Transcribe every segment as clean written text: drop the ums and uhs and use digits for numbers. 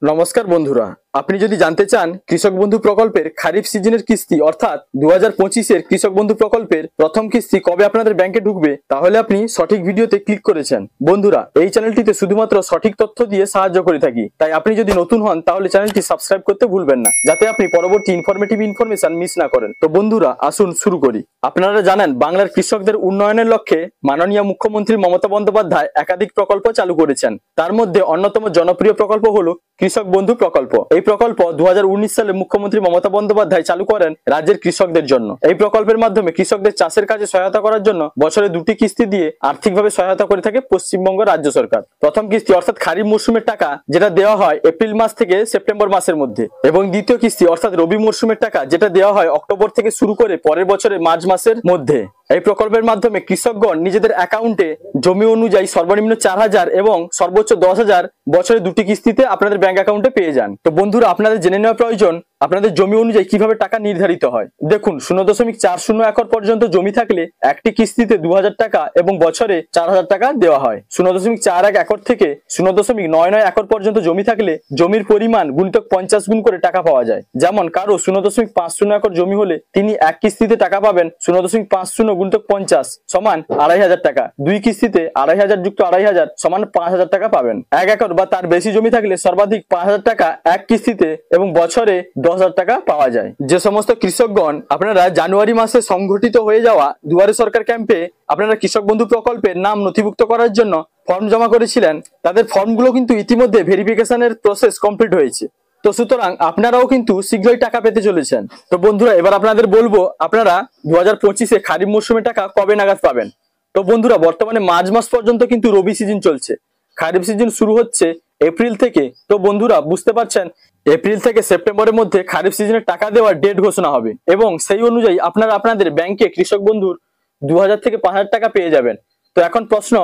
নমস্কার বন্ধুরা, আপনি যদি জানতে চান কৃষক বন্ধু প্রকল্পের খারিফ সিজনের কিস্তি অর্থাৎ 2025-এর কৃষক বন্ধু প্রকল্পের প্রথম কিস্তি কবে আপনাদের ব্যাংকে ঢুকবে, তাহলে আপনি সঠিক ভিডিওতে ক্লিক করেছেন। বন্ধুরা, এই চ্যানেলটিতে শুধুমাত্র সঠিক তথ্য দিয়ে সাহায্য করে থাকি, তাই আপনি যদি নতুন হন তাহলে চ্যানেলটি সাবস্ক্রাইব করতে ভুলবেন না, যাতে আপনি পরবর্তী ইনফরমেটিভ ইনফরমেশন মিস না করেন। তো বন্ধুরা, আসুন শুরু করি। আপনারা জানেন বাংলার কৃষকদের উন্নয়নের লক্ষ্যে মাননীয় মুখ্যমন্ত্রী মমতা বন্দ্যোপাধ্যায় একাধিক প্রকল্প চালু করেছেন। তার মধ্যে অন্যতম জনপ্রিয় প্রকল্প হলো কৃষক বন্ধু প্রকল্প। এই প্রকল্প 2019 সালে মুখ্যমন্ত্রী মমতা বন্দ্যোপাধ্যায় চালু করেন রাজ্যের কৃষকদের জন্য। এই প্রকল্পের মাধ্যমে কৃষকদের চাষের কাজে সহায়তা করার জন্য বছরে 2টি কিস্তি দিয়ে আর্থিকভাবে সহায়তা করে থাকে পশ্চিমবঙ্গ রাজ্য সরকার। প্রথম কিস্তি অর্থাৎ খারিফ মরশুমের টাকা, যেটা দেওয়া হয় এপ্রিল মাস থেকে সেপ্টেম্বর মাসের মধ্যে, এবং দ্বিতীয় কিস্তি অর্থাৎ রবি মরশুমের টাকা, যেটা দেওয়া হয় অক্টোবর থেকে শুরু করে পরের বছরের মার্চ মাসের মধ্যে। এই প্রকল্পের মাধ্যমে কৃষকগণ নিজেদের অ্যাকাউন্টে জমি অনুযায়ী সর্বনিম্ন 4,000 এবং সর্বোচ্চ 10,000 বছরে 2টি কিস্তিতে আপনাদের ব্যাংক অ্যাকাউন্টে পেয়ে যান। তো বন্ধুরা, আপনাদের জেনে নেওয়া প্রয়োজন আপনাদের জমি অনুযায়ী কিভাবে টাকা নির্ধারিত হয়। দেখুন, 0.40 একর পর্যন্ত জমি থাকলে একটি কিস্তিতে 2,000 টাকা এবং বছরে 4,000 টাকা দেওয়া হয়। 0.41 একর থেকে 0.99 একর পর্যন্ত জমি থাকলে জমির পরিমাণ গুণিতক 50 গুণ করে টাকা পাওয়া যায়। যেমন কারো 0.50 একর জমি হলে তিনি এক কিস্তিতে টাকা পাবেন 0.50 গুণিতক 50 সমান 2,500 টাকা। দুই কিস্তিতে 2,500 যুক্ত 2,500 সমান 5,000 টাকা পাবেন। 1 একর বা তার বেশি জমি থাকলে সর্বাধিক 5,000 টাকা এক কিস্তিতে এবং বছরে 10,000 টাকা পাওয়া যায়। যে সমস্ত কৃষকগণ আপনারা জানুয়ারি মাসে সংঘটিত হয়ে যাওয়া দুয়ারে সরকার ক্যাম্পে আপনারা কৃষক বন্ধু প্রকল্পের নাম নথিভুক্ত করার জন্য ফর্ম জমা করেছিলেন, তাদের ফর্মগুলো কিন্তু ইতিমধ্যে ভেরিফিকেশনের প্রসেস কমপ্লিট হয়েছে। তো সুতরাং আপনারাও কিন্তু শীঘ্রই টাকা পেতে চলেছেন। তো বন্ধুরা, এবার আপনাদের বলবো আপনারা 2025-এ খারিফ মরশুমের টাকা কবে নাগাদ পাবেন। তো বন্ধুরা, বর্তমানে মার্চ মাস পর্যন্ত কিন্তু রবি সিজন চলছে, খারিফ সিজন শুরু হচ্ছে এপ্রিল থেকে। তো বন্ধুরা, বুঝতে পারছেন, এপ্রিল থেকে সেপ্টেম্বরের মধ্যে খারিফ সিজনের টাকা দেওয়ার ডেট ঘোষণা হবে এবং সেই অনুযায়ী আপনারা আপনাদের ব্যাংকে কৃষক বন্ধুর 2,000 থেকে 5,000 টাকা পেয়ে যাবেন। তো এখন প্রশ্ন,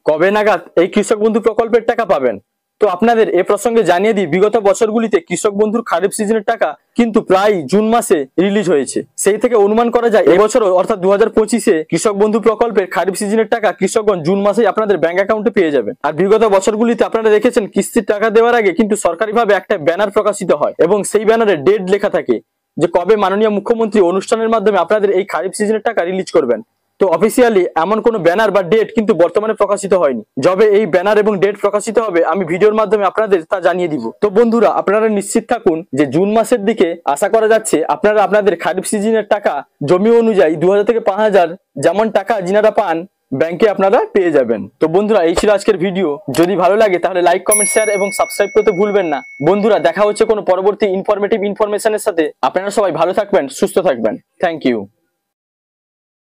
কবে নাগাদ এই কৃষক বন্ধু প্রকল্পের টাকা পাবেন? তো আপনাদের এ প্রসঙ্গে জানিয়ে দিই, বিগত বছরগুলিতে কৃষক বন্ধুর খারিফ সিজনের টাকা কিন্তু প্রায় জুন মাসে রিলিজ হয়েছে। সেই থেকে অনুমান করা যায় এবছর অর্থাৎ 2025-এ কৃষক বন্ধু প্রকল্পের খারিফ সিজনের টাকা কৃষকগণ জুন মাসেই আপনাদের ব্যাংক অ্যাকাউন্টে পেয়ে যাবেন। আর বিগত বছরগুলিতে আপনারা দেখেছেন কিস্তির টাকা দেওয়ার আগে কিন্তু সরকারিভাবে একটা ব্যানার প্রকাশিত হয় এবং সেই ব্যানারে ডেট লেখা থাকে যে কবে মাননীয় মুখ্যমন্ত্রী অনুষ্ঠানের মাধ্যমে আপনাদের এই খারিফ সিজনের টাকা রিলিজ করবেন। তো অফিসিয়ালি এমন কোনো ব্যানার বা ডেট কিন্তু বর্তমানে প্রকাশিত হয়নি। যবে এই ব্যানার এবং ডেট প্রকাশিত হবে আমি ভিডিওর মাধ্যমে আপনাদের তা জানিয়ে দিব। তো বন্ধুরা, আপনারা নিশ্চিত থাকুন যে জুন মাসের দিকে আশা করা যাচ্ছে আপনারা আপনাদের খারিফ সিজনের টাকা জমি অনুযায়ী 2,000 থেকে 5,000 যেমন টাকা যিনারা পান ব্যাংকে আপনারা পেয়ে যাবেন। তো বন্ধুরা, এই ছিল আজকের ভিডিও। যদি ভালো লাগে তাহলে লাইক, কমেন্ট, শেয়ার এবং সাবস্ক্রাইব করতে ভুলবেন না। বন্ধুরা, দেখা হচ্ছে কোনো পরবর্তী ইনফরমেটিভ ইনফরমেশনের সাথে। আপনারা সবাই ভালো থাকবেন, সুস্থ থাকবেন। Thank you.